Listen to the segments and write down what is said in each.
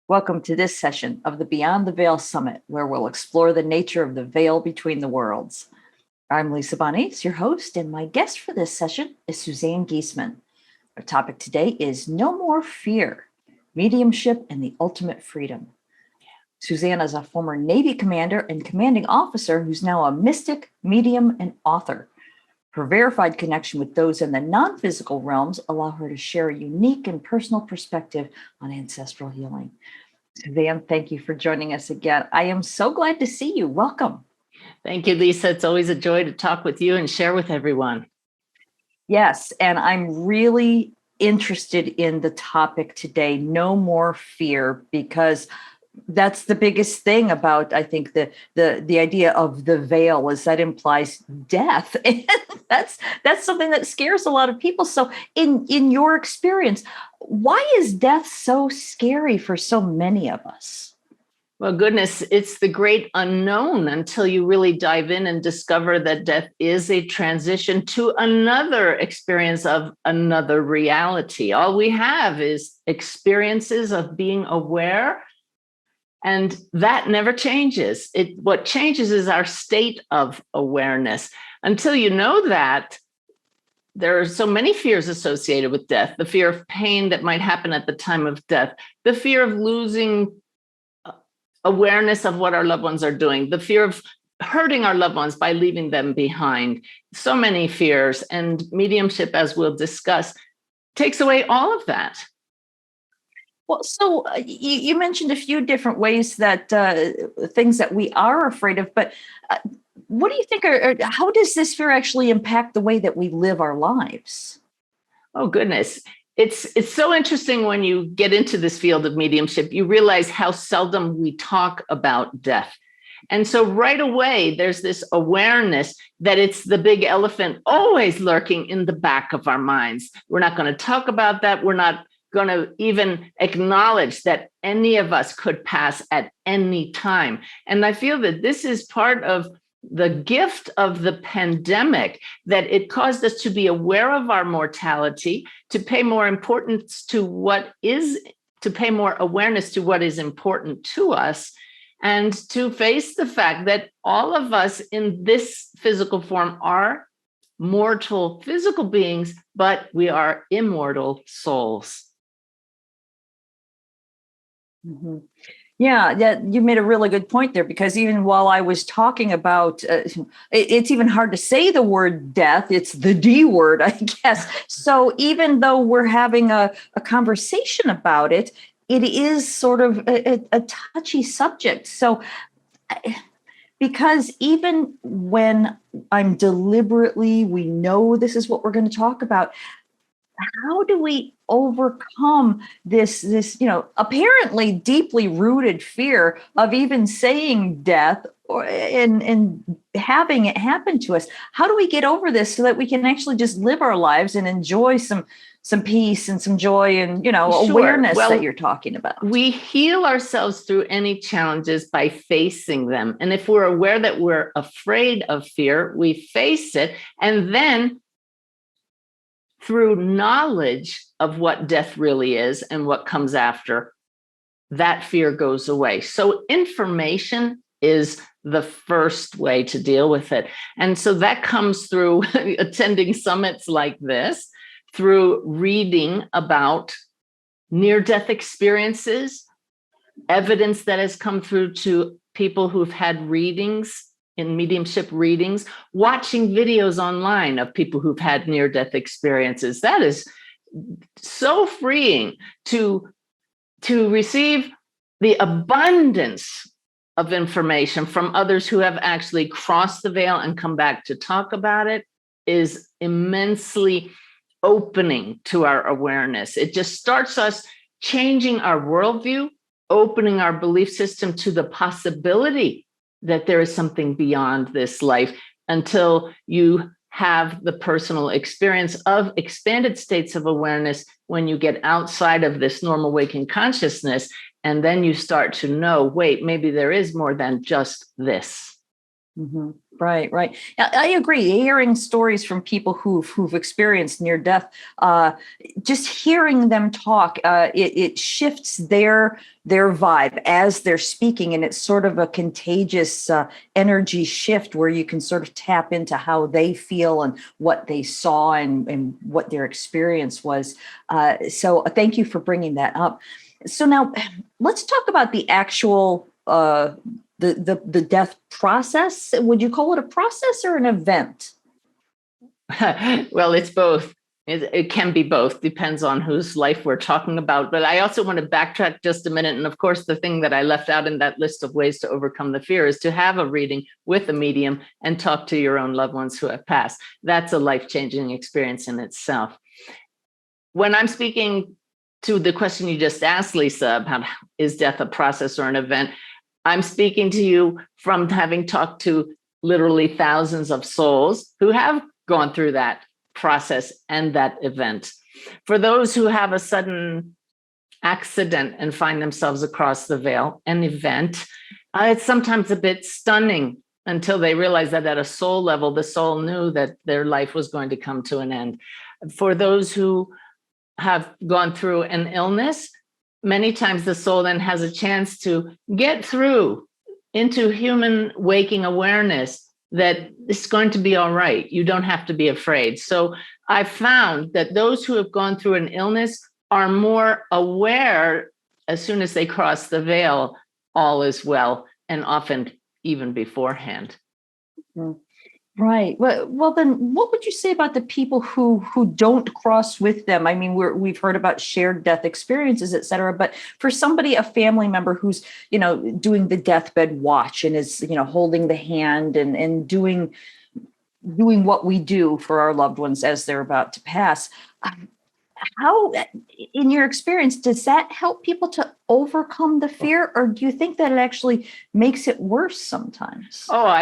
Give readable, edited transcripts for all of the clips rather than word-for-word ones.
Welcome to this session of the Beyond the Veil Summit, where we'll explore the nature of the veil between the worlds. I'm Lisa Bonnies, your host, and my guest for this session is Suzanne Giesemann. Our topic today is No More Fear, Mediumship and the Ultimate Freedom. Suzanne is a former Navy commander and commanding officer who's now a mystic, medium, and author. Her verified connection with those in the non-physical realms allow her to share a unique and personal perspective on ancestral healing. Suzanne, thank you for joining us again. I am so glad to see you. Welcome. Thank you, Lisa. It's always a joy to talk with you and share with everyone. Yes, and I'm really interested in the topic today, No More Fear, because that's the biggest thing about, I think, the idea of the veil is that implies death. And that's something that scares a lot of people. So in your experience, why is death so scary for so many of us? Well, goodness, it's the great unknown until you really dive in and discover that death is a transition to another experience of another reality. All we have is experiences of being aware, and that never changes. What changes is our state of awareness. Until you know that, there are so many fears associated with death: the fear of pain that might happen at the time of death, the fear of losing awareness of what our loved ones are doing, the fear of hurting our loved ones by leaving them behind. So many fears, and mediumship, as we'll discuss, takes away all of that. Well, so you mentioned a few different ways that things that we are afraid of, but what do you think how does this fear actually impact the way that we live our lives? Oh, goodness. It's so interesting when you get into this field of mediumship, you realize how seldom we talk about death. And so right away, there's this awareness that it's the big elephant always lurking in the back of our minds. We're not going to talk about that. We're not going to even acknowledge that any of us could pass at any time. And I feel that this is part of the gift of the pandemic, that it caused us to be aware of our mortality, to pay more importance to to pay more awareness to what is important to us, and to face the fact that all of us in this physical form are mortal physical beings, but we are immortal souls. Mm-hmm. Yeah, you made a really good point there, because even while I was talking about, it's even hard to say the word death. It's the D word, I guess. So even though we're having a conversation about it, it is sort of a touchy subject. So because even when we know this is what we're going to talk about, how do we overcome this apparently deeply rooted fear of even saying death and having it happen to us? How do we get over this so that we can actually just live our lives and enjoy some peace and some joy and awareness that you're talking about? We heal ourselves through any challenges by facing them. And if we're aware that we're afraid of fear, we face it, and then through knowledge of what death really is and what comes after, that fear goes away. So information is the first way to deal with it. And so that comes through attending summits like this, through reading about near-death experiences, evidence that has come through to people who've had readings, in mediumship readings, watching videos online of people who've had near-death experiences. That is so freeing to receive the abundance of information from others who have actually crossed the veil and come back to talk about it is immensely opening to our awareness. It just starts us changing our worldview, opening our belief system to the possibility that there is something beyond this life, until you have the personal experience of expanded states of awareness when you get outside of this normal waking consciousness. And then you start to know, wait, maybe there is more than just this. Mm-hmm. Right, right. I agree. Hearing stories from people who've experienced near death, just hearing them talk, it shifts their vibe as they're speaking, and it's sort of a contagious energy shift where you can sort of tap into how they feel and what they saw and what their experience was. So thank you for bringing that up. So now let's talk about the actual the death process. Would you call it a process or an event? Well, it's both. It can be both, depends on whose life we're talking about. But I also want to backtrack just a minute. And of course, the thing that I left out in that list of ways to overcome the fear is to have a reading with a medium and talk to your own loved ones who have passed. That's a life-changing experience in itself. When I'm speaking to the question you just asked, Lisa, about is death a process or an event, I'm speaking to you from having talked to literally thousands of souls who have gone through that process and that event. For those who have a sudden accident and find themselves across the veil, an event, it's sometimes a bit stunning until they realize that at a soul level, the soul knew that their life was going to come to an end. For those who have gone through an illness, many times the soul then has a chance to get through into human waking awareness that it's going to be all right. You don't have to be afraid. So I've found that those who have gone through an illness are more aware as soon as they cross the veil, all is well, and often even beforehand. Mm-hmm. Right. Well, then, what would you say about the people who don't cross with them? I mean, we've heard about shared death experiences, et cetera. But for somebody, a family member who's doing the deathbed watch and is holding the hand and doing what we do for our loved ones as they're about to pass. How, in your experience, does that help people to overcome the fear, or do you think that it actually makes it worse sometimes? Oh,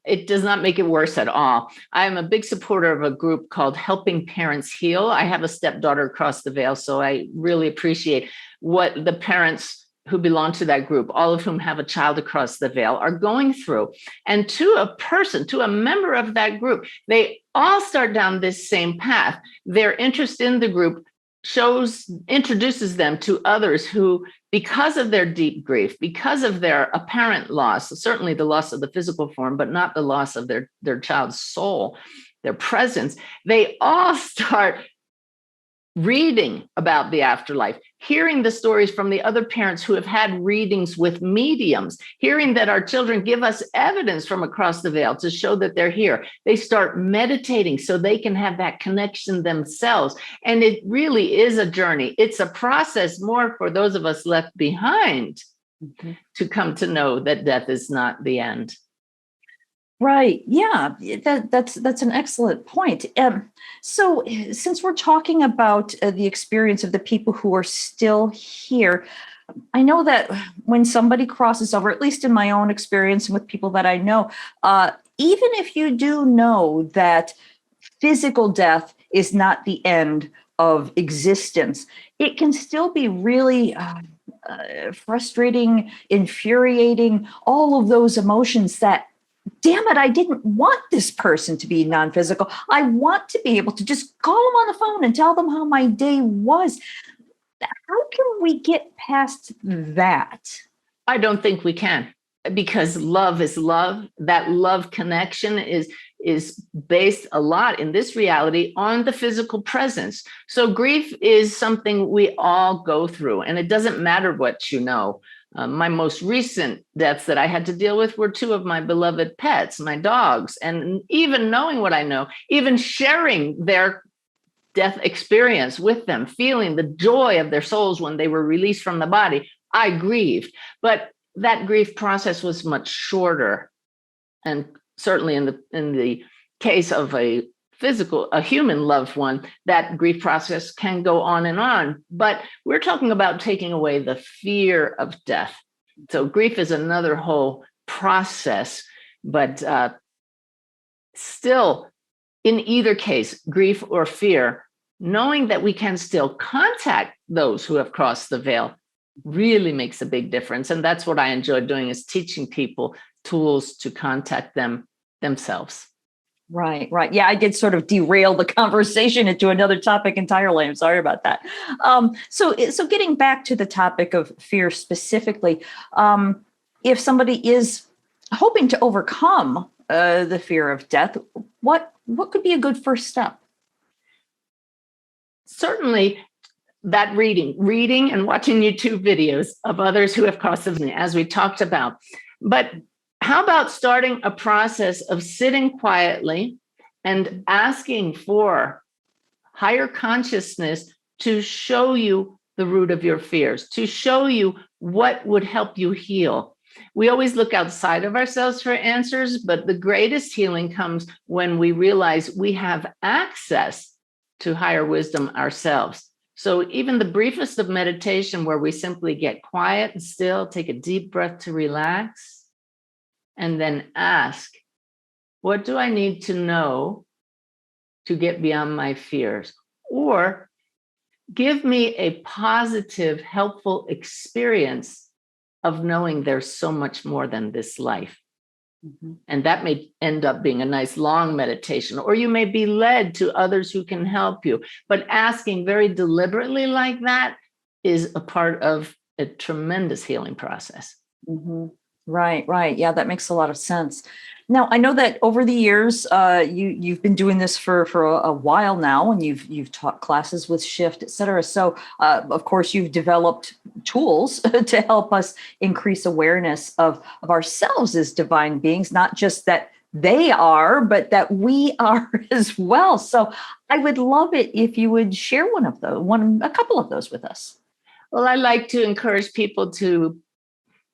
it does not make it worse at all. I'm a big supporter of a group called Helping Parents Heal. I have a stepdaughter across the veil, so I really appreciate what the parents who belong to that group, all of whom have a child across the veil, are going through. And to a member of that group, they all start down this same path. Their interest in the group introduces them to others who, because of their deep grief, because of their apparent loss, certainly the loss of the physical form, but not the loss of their child's soul, their presence, they all start reading about the afterlife, hearing the stories from the other parents who have had readings with mediums, hearing that our children give us evidence from across the veil to show that they're here. They start meditating so they can have that connection themselves. And it really is a journey. It's a process more for those of us left behind to come to know that death is not the end. Right. Yeah, that's an excellent point. So since we're talking about the experience of the people who are still here, I know that when somebody crosses over, at least in my own experience and with people that I know, even if you do know that physical death is not the end of existence, it can still be really frustrating, infuriating, all of those emotions that, damn it, I didn't want this person to be non-physical. I want to be able to just call them on the phone and tell them how my day was. How can we get past that? I don't think we can, because love is love. That love connection is based a lot in this reality on the physical presence. So grief is something we all go through, and it doesn't matter what you know. My most recent deaths that I had to deal with were two of my beloved pets, my dogs. And even knowing what I know, even sharing their death experience with them, feeling the joy of their souls when they were released from the body, I grieved. But that grief process was much shorter. And certainly in the case of a human loved one, that grief process can go on. But we're talking about taking away the fear of death. So grief is another whole process, but still, in either case, grief or fear, knowing that we can still contact those who have crossed the veil really makes a big difference. And that's what I enjoy doing, is teaching people tools to contact them themselves. Right, right. Yeah, I did sort of derail the conversation into another topic entirely. I'm sorry about that. So getting back to the topic of fear specifically, if somebody is hoping to overcome the fear of death, what could be a good first step? Certainly, that reading and watching YouTube videos of others who have crossed the, as we talked about. But how about starting a process of sitting quietly and asking for higher consciousness to show you the root of your fears, to show you what would help you heal. We always look outside of ourselves for answers, but the greatest healing comes when we realize we have access to higher wisdom ourselves. So even the briefest of meditation, where we simply get quiet and still, take a deep breath to relax, and then ask, what do I need to know to get beyond my fears? Or give me a positive, helpful experience of knowing there's so much more than this life. Mm-hmm. And that may end up being a nice long meditation, or you may be led to others who can help you. But asking very deliberately like that is a part of a tremendous healing process. Mm-hmm. Right, right. Yeah, that makes a lot of sense. Now, I know that over the years, you've been doing this for a while now, and you've taught classes with Shift, et cetera. So, of course, you've developed tools to help us increase awareness of ourselves as divine beings, not just that they are, but that we are as well. So, I would love it if you would share a couple of those with us. Well, I like to encourage people to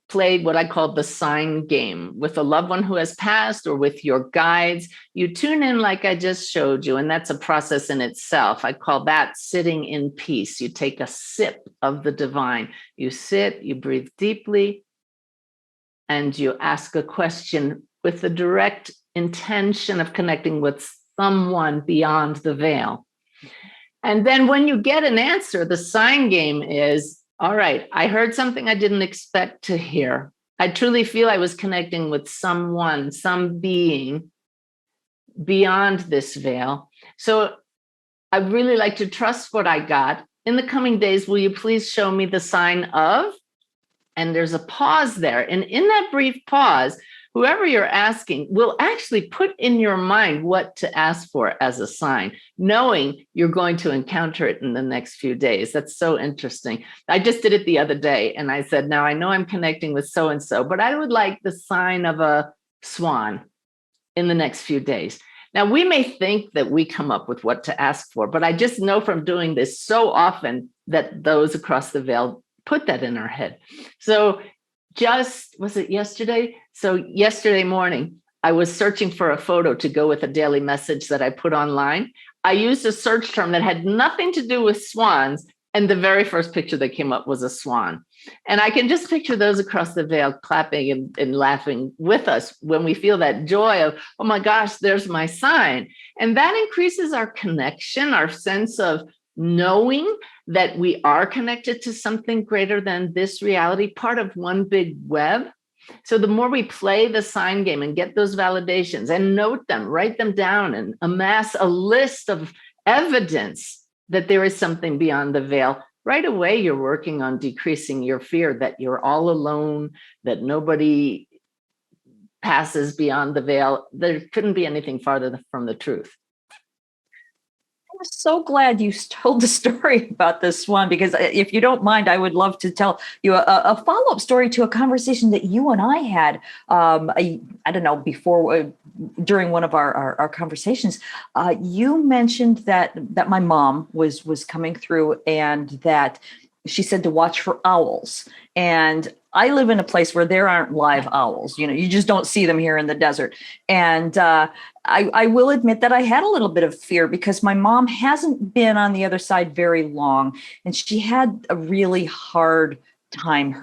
play what I call the sign game with a loved one who has passed, or with your guides. You tune in like I just showed you, and that's a process in itself. I call that sitting in peace. You take a sip of the divine. You sit, you breathe deeply, and you ask a question with the direct intention of connecting with someone beyond the veil. And then when you get an answer, the sign game is, all right, I heard something I didn't expect to hear. I truly feel I was connecting with someone, some being beyond this veil. So I'd really like to trust what I got. In the coming days, will you please show me the sign of? And there's a pause there. And in that brief pause, whoever you're asking will actually put in your mind what to ask for as a sign, knowing you're going to encounter it in the next few days. That's so interesting. I just did it the other day, and I said, now I know I'm connecting with so-and-so, but I would like the sign of a swan in the next few days. Now, we may think that we come up with what to ask for, but I just know from doing this so often that those across the veil put that in our head. So was it yesterday? So yesterday morning, I was searching for a photo to go with a daily message that I put online. I used a search term that had nothing to do with swans, and the very first picture that came up was a swan. And I can just picture those across the veil clapping and laughing with us when we feel that joy of, oh my gosh, there's my sign. And that increases our connection, our sense of knowing that we are connected to something greater than this reality, part of one big web. So the more we play the sign game and get those validations and note them, write them down, and amass a list of evidence that there is something beyond the veil, right away you're working on decreasing your fear that you're all alone, that nobody passes beyond the veil. There couldn't be anything farther from the truth. I'm so glad you told the story about this one, because if you don't mind, I would love to tell you a follow-up story to a conversation that you and I had, I don't know, before, during one of our conversations. You mentioned that my mom was coming through, and that she said to watch for owls. And I live in a place where there aren't live owls. You just don't see them here in the desert. And I will admit that I had a little bit of fear, because my mom hasn't been on the other side very long, and she had a really hard time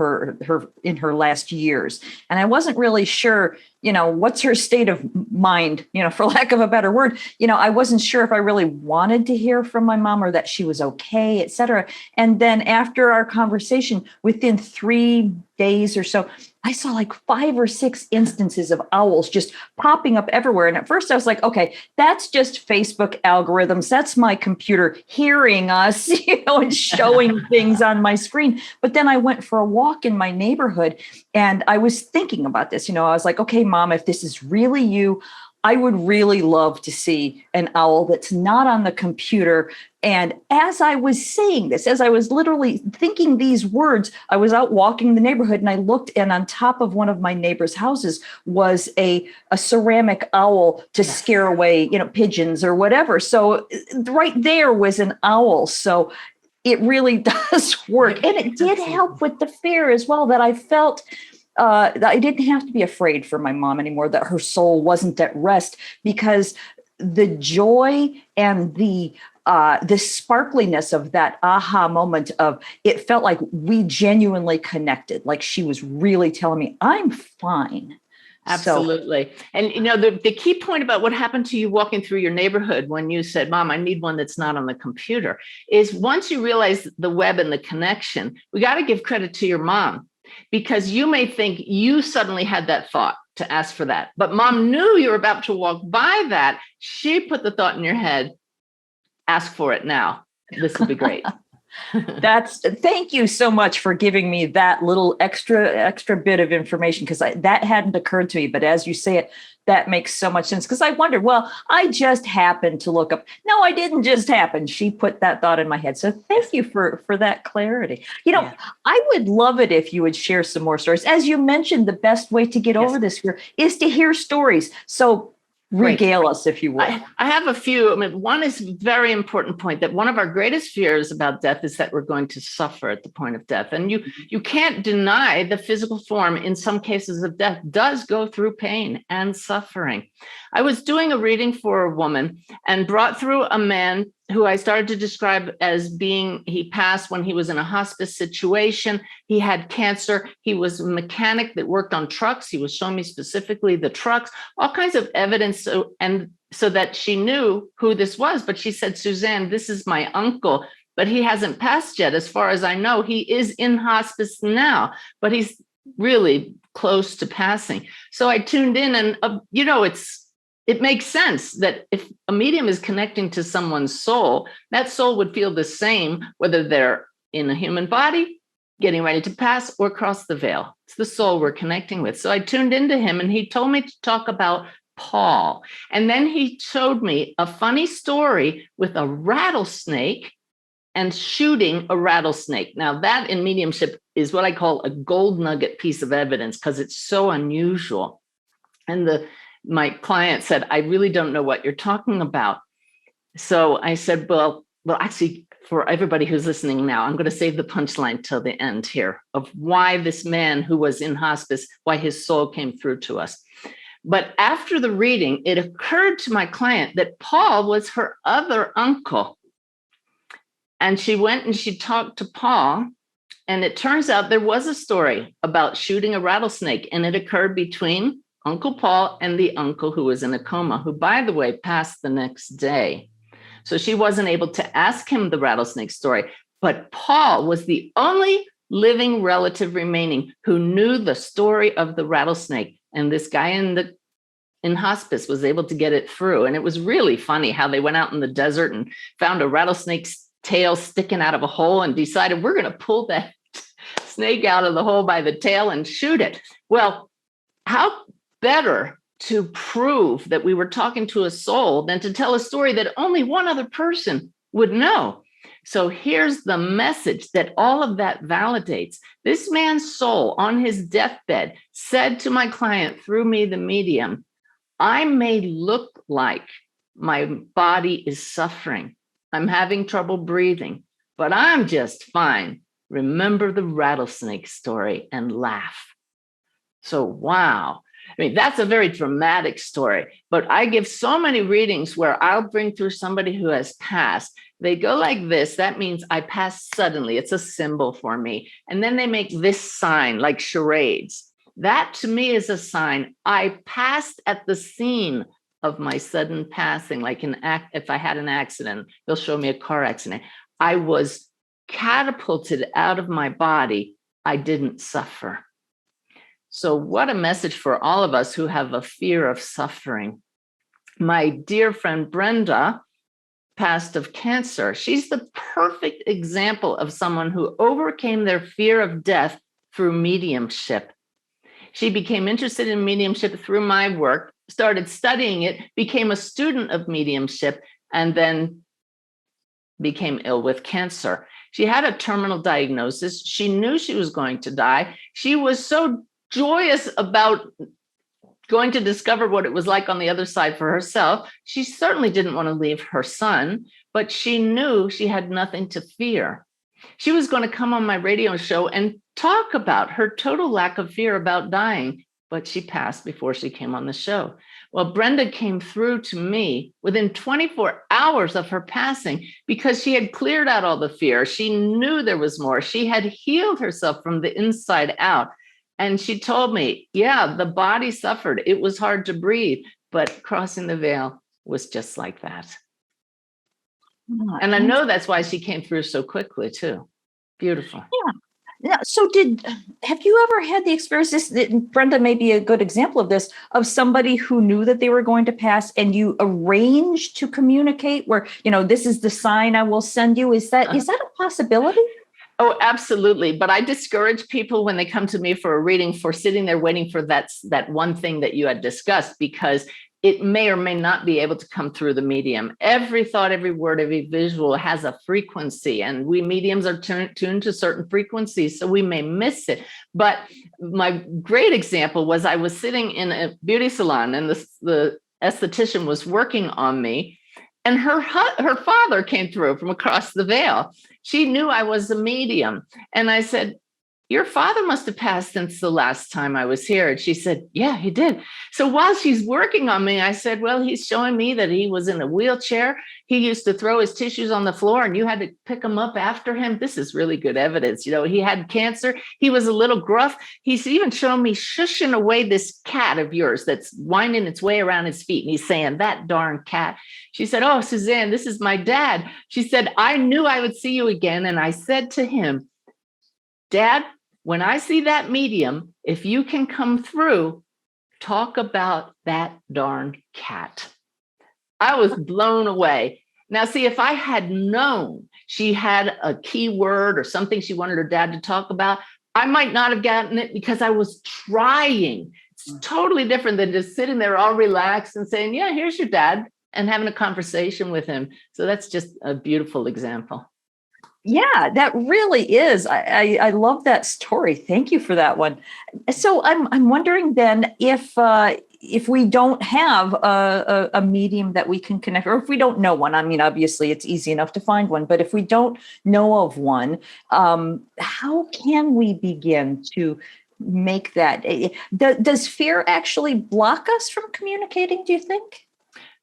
in her last years. And I wasn't really sure, what's her state of mind, for lack of a better word. I wasn't sure if I really wanted to hear from my mom, or that she was okay, et cetera. And then after our conversation, within 3 days or so, I saw like 5 or 6 instances of owls just popping up everywhere. And at first I was like, okay, that's just Facebook algorithms. That's my computer hearing us, and showing things on my screen. But then I went for a walk in my neighborhood and I was thinking about this. I was like, okay, Mom, if this is really you, I would really love to see an owl that's not on the computer. And as I was saying this, as I was literally thinking these words, I was out walking the neighborhood and I looked, and on top of one of my neighbor's houses was a ceramic owl to scare away, pigeons or whatever. So right there was an owl. So it really does work. And it did help with the fear as well, that I felt that I didn't have to be afraid for my mom anymore, that her soul wasn't at rest, because the joy and the sparkliness of that aha moment of, it felt like we genuinely connected, like she was really telling me, I'm fine. Absolutely. So, and the key point about what happened to you walking through your neighborhood when you said, Mom, I need one that's not on the computer, is once you realize the web and the connection, we got to give credit to your mom, because you may think you suddenly had that thought to ask for that, but Mom knew you were about to walk by that. She put the thought in your head, ask for it now. This will be great. Thank you so much for giving me that little extra bit of information, because that hadn't occurred to me. But as you say it, that makes so much sense, because I wondered, well, I just happened to look up. No, I didn't just happen. She put that thought in my head. So thank you for that clarity. I would love it if you would share some more stories. As you mentioned, the best way to get over this fear is to hear stories. So regale us, if you will. I have a few. One is a very important point, that one of our greatest fears about death is that we're going to suffer at the point of death. And you can't deny the physical form, in some cases of death, does go through pain and suffering. I was doing a reading for a woman and brought through a man who I started to describe as he passed when he was in a hospice situation. He had cancer. He was a mechanic that worked on trucks. He was showing me specifically the trucks, all kinds of evidence. So that she knew who this was. But she said, Suzanne, this is my uncle, but he hasn't passed yet. As far as I know, he is in hospice now, but he's really close to passing. So I tuned in, and it makes sense that if a medium is connecting to someone's soul, that soul would feel the same, whether they're in a human body, getting ready to pass, or cross the veil. It's the soul we're connecting with. So I tuned into him, and he told me to talk about Paul. And then he showed me a funny story with a rattlesnake and shooting a rattlesnake. Now, that in mediumship is what I call a gold nugget piece of evidence, because it's so unusual. And my client said, I really don't know what you're talking about. So I said, well, actually, for everybody who's listening now, I'm going to save the punchline till the end here of why this man who was in hospice, why his soul came through to us. But after the reading, it occurred to my client that Paul was her other uncle. And she went and she talked to Paul. And it turns out there was a story about shooting a rattlesnake, and it occurred between Uncle Paul and the uncle who was in a coma, who, by the way, passed the next day. So she wasn't able to ask him the rattlesnake story, but Paul was the only living relative remaining who knew the story of the rattlesnake. And this guy in hospice was able to get it through. And it was really funny how they went out in the desert and found a rattlesnake's tail sticking out of a hole and decided, we're going to pull that snake out of the hole by the tail and shoot it. Well, how better to prove that we were talking to a soul than to tell a story that only one other person would know. So here's the message that all of that validates. This man's soul on his deathbed said to my client through me, the medium, I may look like my body is suffering. I'm having trouble breathing, but I'm just fine. Remember the rattlesnake story and laugh. So, wow. That's a very dramatic story, but I give so many readings where I'll bring through somebody who has passed. They go like this. That means I passed suddenly. It's a symbol for me. And then they make this sign like charades. That to me is a sign I passed at the scene of my sudden passing. Like if I had an accident, they'll show me a car accident. I was catapulted out of my body. I didn't suffer. So what a message for all of us who have a fear of suffering. My dear friend Brenda passed of cancer. She's the perfect example of someone who overcame their fear of death through mediumship. She became interested in mediumship through my work, started studying it, became a student of mediumship, and then became ill with cancer. She had a terminal diagnosis. She knew she was going to die. She was so joyous about going to discover what it was like on the other side for herself. She certainly didn't want to leave her son, but she knew she had nothing to fear. She was going to come on my radio show and talk about her total lack of fear about dying, but she passed before she came on the show. Well, Brenda came through to me within 24 hours of her passing because she had cleared out all the fear. She knew there was more. She had healed herself from the inside out. And she told me, yeah, the body suffered. It was hard to breathe, but crossing the veil was just like that. And I know that's why she came through so quickly too. Beautiful. Yeah. Now, so have you ever had the experience, Brenda may be a good example of this, of somebody who knew that they were going to pass and you arranged to communicate where, this is the sign I will send you? Is that a possibility? Oh, absolutely. But I discourage people when they come to me for a reading for sitting there waiting for that one thing that you had discussed, because it may or may not be able to come through the medium. Every thought, every word, every visual has a frequency, and we mediums are tuned to certain frequencies, so we may miss it. But my great example was I was sitting in a beauty salon, and the esthetician was working on me, and her father came through from across the veil. She knew I was a medium, and I said, your father must have passed since the last time I was here. And she said, yeah, he did. So while she's working on me, I said, well, he's showing me that he was in a wheelchair. He used to throw his tissues on the floor and you had to pick them up after him. This is really good evidence. He had cancer. He was a little gruff. He's even shown me shushing away this cat of yours that's winding its way around his feet. And he's saying, that darn cat. She said, oh, Suzanne, this is my dad. She said, I knew I would see you again. And I said to him, Dad, when I see that medium, if you can come through, talk about that darn cat. I was blown away. Now, see, if I had known she had a key word or something she wanted her dad to talk about, I might not have gotten it because I was trying. It's totally different than just sitting there all relaxed and saying, yeah, here's your dad, and having a conversation with him. So that's just a beautiful example. Yeah, that really is. I love that story. Thank you for that one. So I'm wondering then if we don't have a medium that we can connect, or if we don't know one. I mean, obviously it's easy enough to find one, but if we don't know of one, how can we begin to make that? Does fear actually block us from communicating, do you think?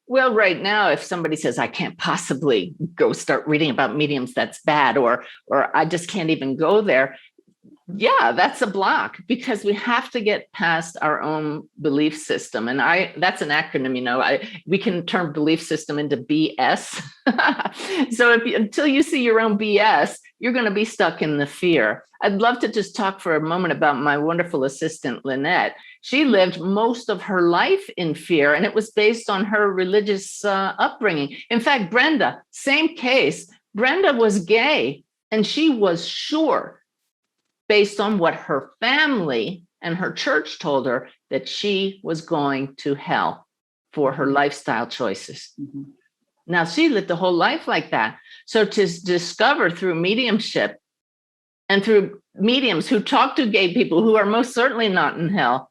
Well, right now, if somebody says, I can't possibly go start reading about mediums, that's bad, or I just can't even go there. Yeah, that's a block because we have to get past our own belief system. And that's an acronym, we can turn belief system into BS. So until you see your own BS, you're going to be stuck in the fear. I'd love to just talk for a moment about my wonderful assistant, Lynette. She lived most of her life in fear, and it was based on her religious upbringing. In fact, Brenda, same case. Brenda was gay, and she was sure, based on what her family and her church told her, that she was going to hell for her lifestyle choices. Mm-hmm. Now, she lived a whole life like that. So to discover through mediumship and through mediums who talk to gay people who are most certainly not in hell,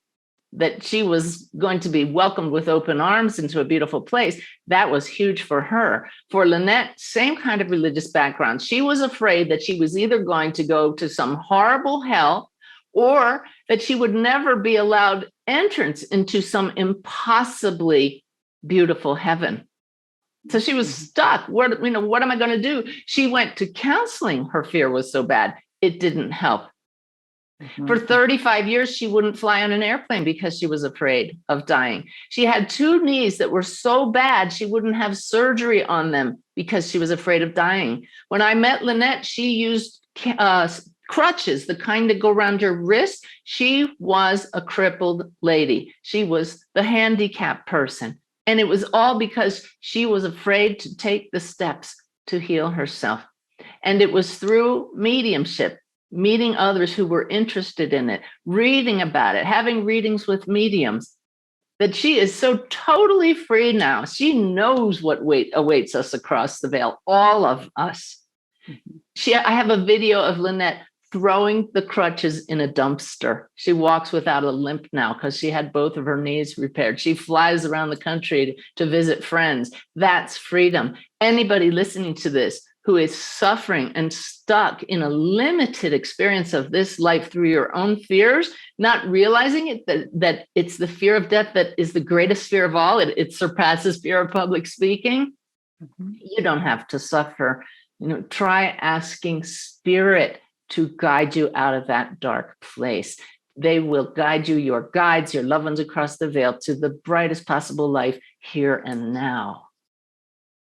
that she was going to be welcomed with open arms into a beautiful place, that was huge for her. For Lynette, same kind of religious background. She was afraid that she was either going to go to some horrible hell or that she would never be allowed entrance into some impossibly beautiful heaven. So she was stuck. What am I going to do? She went to counseling. Her fear was so bad. It didn't help. Mm-hmm. For 35 years, she wouldn't fly on an airplane because she was afraid of dying. She had 2 knees that were so bad, she wouldn't have surgery on them because she was afraid of dying. When I met Lynette, she used crutches, the kind that go around your wrist. She was a crippled lady. She was the handicapped person. And it was all because she was afraid to take the steps to heal herself. And it was through mediumship, meeting others who were interested in it, reading about it, having readings with mediums, that she is so totally free now. She knows what awaits us across the veil, all of us. I have a video of Lynette throwing the crutches in a dumpster. She walks without a limp now because she had both of her knees repaired. She flies around the country to visit friends. That's freedom. Anybody listening to this who is suffering and stuck in a limited experience of this life through your own fears, not realizing it, that it's the fear of death that is the greatest fear of all. It surpasses fear of public speaking. You don't have to suffer. Try asking spirit to guide you out of that dark place. They will guide you, your guides, your loved ones across the veil, to the brightest possible life here and now.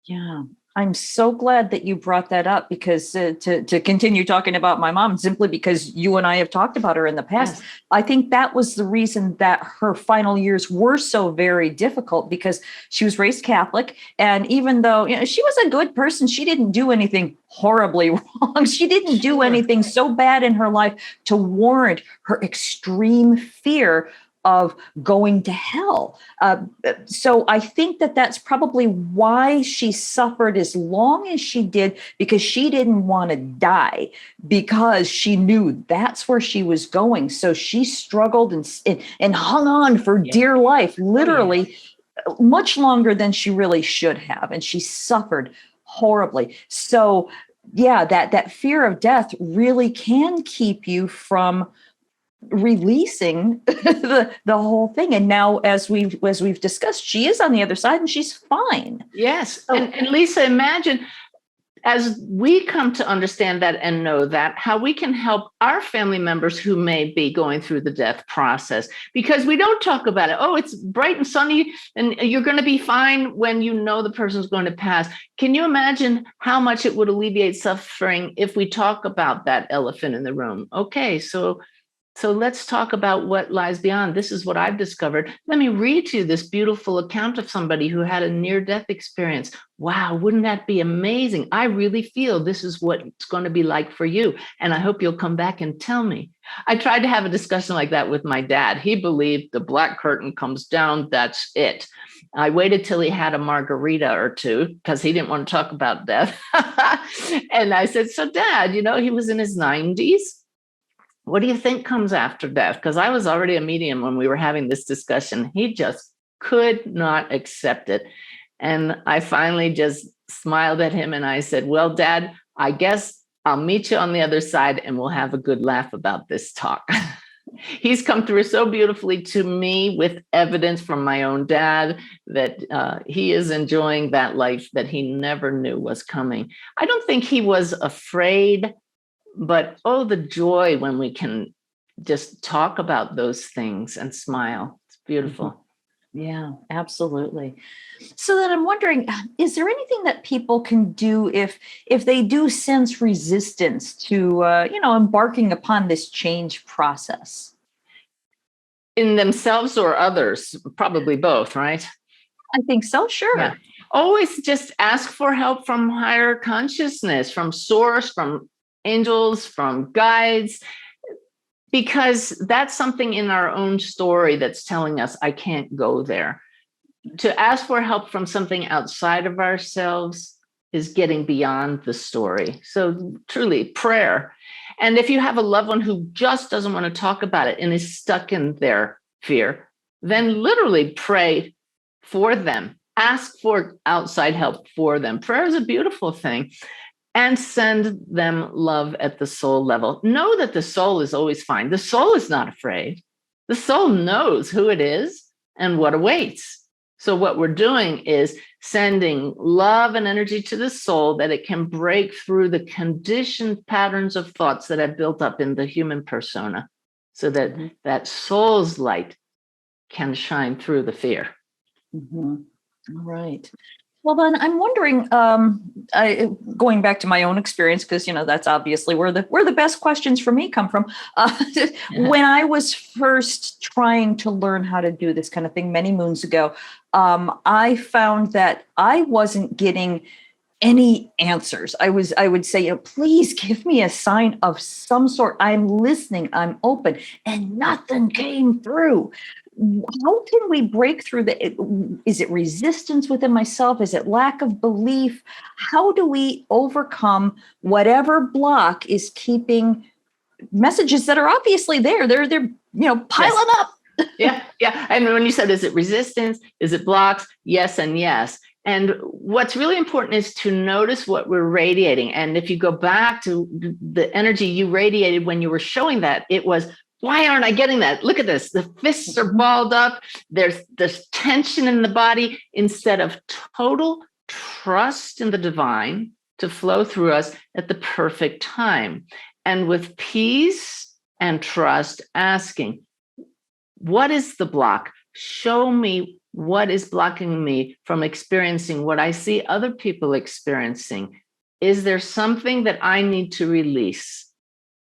Yeah. I'm so glad that you brought that up, because to continue talking about my mom, simply because you and I have talked about her in the past, yes. I think that was the reason that her final years were so very difficult, because she was raised Catholic. And even though she was a good person, she didn't do anything horribly wrong. She didn't do anything so bad in her life to warrant her extreme fear of going to hell. So I think that that's probably why she suffered as long as she did, because she didn't want to die, because she knew that's where she was going. So she struggled and hung on for dear life, literally much longer than she really should have. And she suffered horribly. So yeah, that fear of death really can keep you from releasing the whole thing. And now, as we've discussed, she is on the other side and she's fine. Yes. And Lisa, imagine, as we come to understand that and know that, how we can help our family members who may be going through the death process, because we don't talk about it. Oh, it's bright and sunny and you're going to be fine when you know the person's going to pass. Can you imagine how much it would alleviate suffering if we talk about that elephant in the room? Okay, so let's talk about what lies beyond. This is what I've discovered. Let me read to you this beautiful account of somebody who had a near-death experience. Wow, wouldn't that be amazing? I really feel this is what it's going to be like for you. And I hope you'll come back and tell me. I tried to have a discussion like that with my dad. He believed the black curtain comes down, that's it. I waited till he had a margarita or two because he didn't want to talk about death. And I said, so Dad, he was in his 90s. What do you think comes after death? Because I was already a medium when we were having this discussion. He just could not accept it. And I finally just smiled at him and I said, well, Dad, I guess I'll meet you on the other side and we'll have a good laugh about this talk. He's come through so beautifully to me with evidence from my own dad that he is enjoying that life that he never knew was coming. I don't think he was afraid. But, the joy when we can just talk about those things and smile. It's beautiful. Yeah, absolutely. So then I'm wondering, is there anything that people can do if they do sense resistance to, embarking upon this change process? In themselves or others? Probably both, right? I think so, sure. Yeah. Always just ask for help from higher consciousness, from source, from angels, from guides, because that's something in our own story that's telling us, I can't go there. To ask for help from something outside of ourselves is getting beyond the story. So truly, prayer. And if you have a loved one who just doesn't want to talk about it and is stuck in their fear, then literally pray for them. Ask for outside help for them. Prayer is a beautiful thing. And send them love at the soul level. Know that the soul is always fine. The soul is not afraid. The soul knows who it is and what awaits. So what we're doing is sending love and energy to the soul that it can break through the conditioned patterns of thoughts that have built up in the human persona, so that that soul's light can shine through the fear. Mm-hmm. All right. Well, then I'm wondering, going back to my own experience, because that's obviously where the best questions for me come from. When I was first trying to learn how to do this kind of thing many moons ago, I found that I wasn't getting any answers. I would say, please give me a sign of some sort. I'm listening, I'm open, and nothing came through. How can we break through is it resistance within myself? Is it lack of belief? How do we overcome whatever block is keeping messages that are obviously there? They're piling up. Yeah. And when you said, is it resistance? Is it blocks? Yes and yes. And what's really important is to notice what we're radiating. And if you go back to the energy you radiated when you were showing that, it was, why aren't I getting that? Look at this. The fists are balled up. There's tension in the body instead of total trust in the divine to flow through us at the perfect time. And with peace and trust, asking, what is the block? Show me what is blocking me from experiencing what I see other people experiencing. Is there something that I need to release?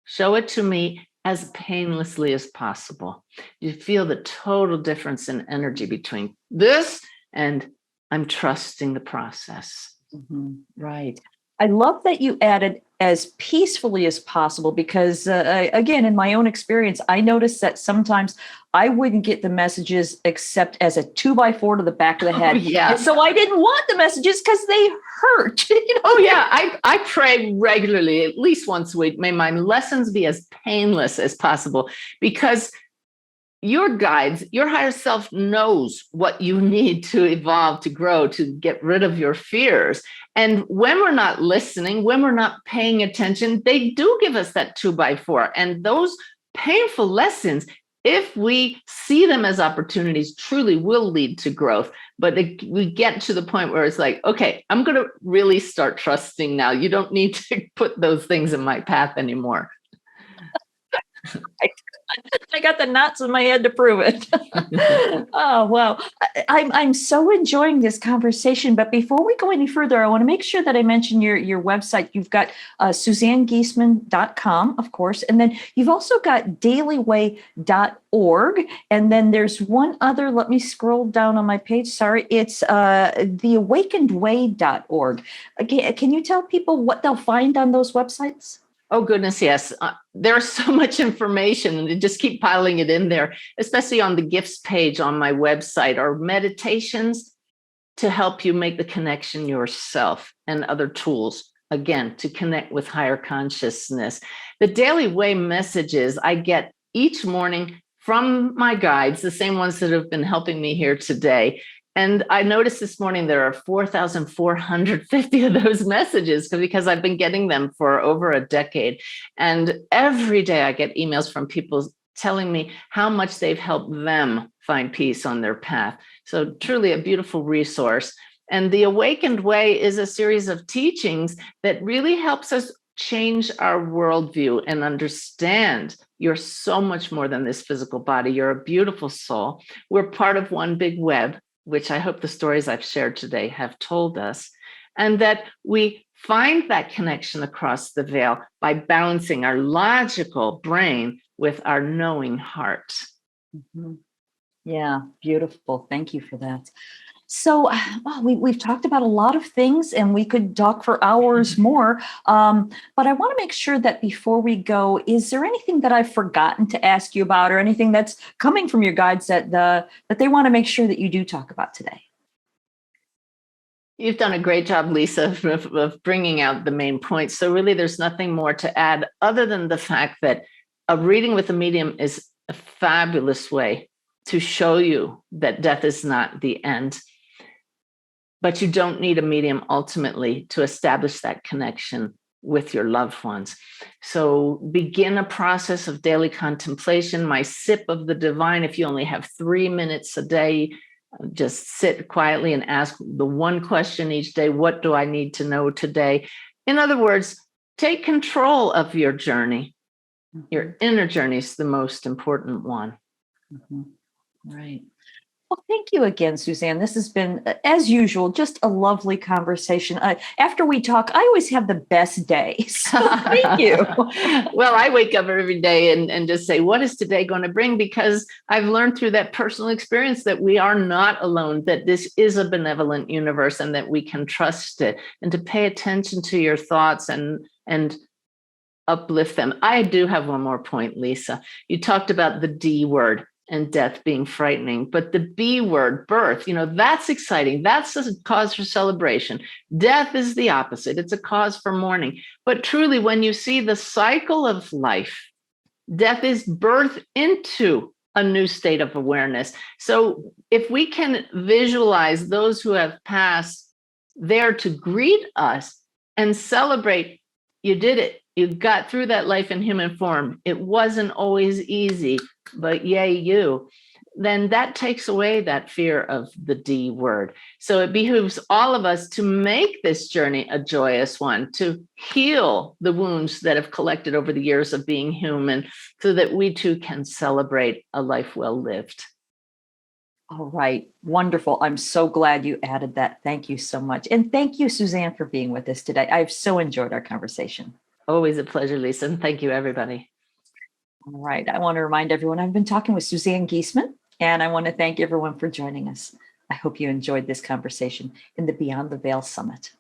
Show it to me as painlessly as possible. You feel the total difference in energy between this and I'm trusting the process. Mm-hmm. Right. I love that you added as peacefully as possible, because again, in my own experience, I noticed that sometimes I wouldn't get the messages except as a 2x4 to the back of the head. Yeah. And so I didn't want the messages because they hurt. Oh yeah. I pray regularly, at least once a week. May my lessons be as painless as possible, because your guides, your higher self knows what you need to evolve, to grow, to get rid of your fears. And when we're not listening, when we're not paying attention, they do give us that 2x4. And those painful lessons, if we see them as opportunities, truly will lead to growth. But we get to the point where it's like, okay, I'm going to really start trusting now. You don't need to put those things in my path anymore. I got the knots in my head to prove it. Oh, wow. I'm so enjoying this conversation. But before we go any further, I want to make sure that I mention your website. You've got SuzanneGiesemann.com, of course. And then you've also got dailyway.org. And then there's one other, let me scroll down on my page. Sorry, it's theawakenedway.org. Okay, can you tell people what they'll find on those websites? Oh, goodness, yes. There's so much information, and they just keep piling it in there, especially on the gifts page on my website, or meditations to help you make the connection yourself, and other tools, again, to connect with higher consciousness. The Daily Way messages I get each morning from my guides, the same ones that have been helping me here today. And I noticed this morning there are 4,450 of those messages, because I've been getting them for over a decade. And every day I get emails from people telling me how much they've helped them find peace on their path. So truly a beautiful resource. And the Awakened Way is a series of teachings that really helps us change our worldview and understand you're so much more than this physical body. You're a beautiful soul. We're part of one big web, which I hope the stories I've shared today have told us, and that we find that connection across the veil by balancing our logical brain with our knowing heart. Mm-hmm. Yeah, beautiful. Thank you for that. So we've talked about a lot of things, and we could talk for hours more. But I want to make sure that before we go, is there anything that I've forgotten to ask you about, or anything that's coming from your guides that they want to make sure that you do talk about today? You've done a great job, Lisa, of bringing out the main points. So really, there's nothing more to add other than the fact that a reading with a medium is a fabulous way to show you that death is not the end. But you don't need a medium ultimately to establish that connection with your loved ones. So begin a process of daily contemplation, my sip of the divine. If you only have 3 minutes a day, just sit quietly and ask the one question each day: what do I need to know today? In other words, take control of your journey. Mm-hmm. Your inner journey is the most important one. Mm-hmm. Right. Well, thank you again, Suzanne. This has been, as usual, just a lovely conversation. After we talk, I always have the best day. So thank you. Well, I wake up every day and just say, what is today going to bring? Because I've learned through that personal experience that we are not alone, that this is a benevolent universe and that we can trust it, and to pay attention to your thoughts and uplift them. I do have one more point, Lisa. You talked about the D word and death being frightening, but the B word, birth, that's exciting. That's a cause for celebration. Death is the opposite. It's a cause for mourning. But truly, when you see the cycle of life, death is birth into a new state of awareness. So if we can visualize those who have passed there to greet us and celebrate, you did it. You got through that life in human form. It wasn't always easy, but yay, you. Then that takes away that fear of the D word. So it behooves all of us to make this journey a joyous one, to heal the wounds that have collected over the years of being human, so that we too can celebrate a life well lived. All right. Wonderful. I'm so glad you added that. Thank you so much. And thank you, Suzanne, for being with us today. I've so enjoyed our conversation. Always a pleasure, Lisa. And thank you, everybody. All right. I want to remind everyone I've been talking with Suzanne Giesemann, and I want to thank everyone for joining us. I hope you enjoyed this conversation in the Beyond the Veil Summit.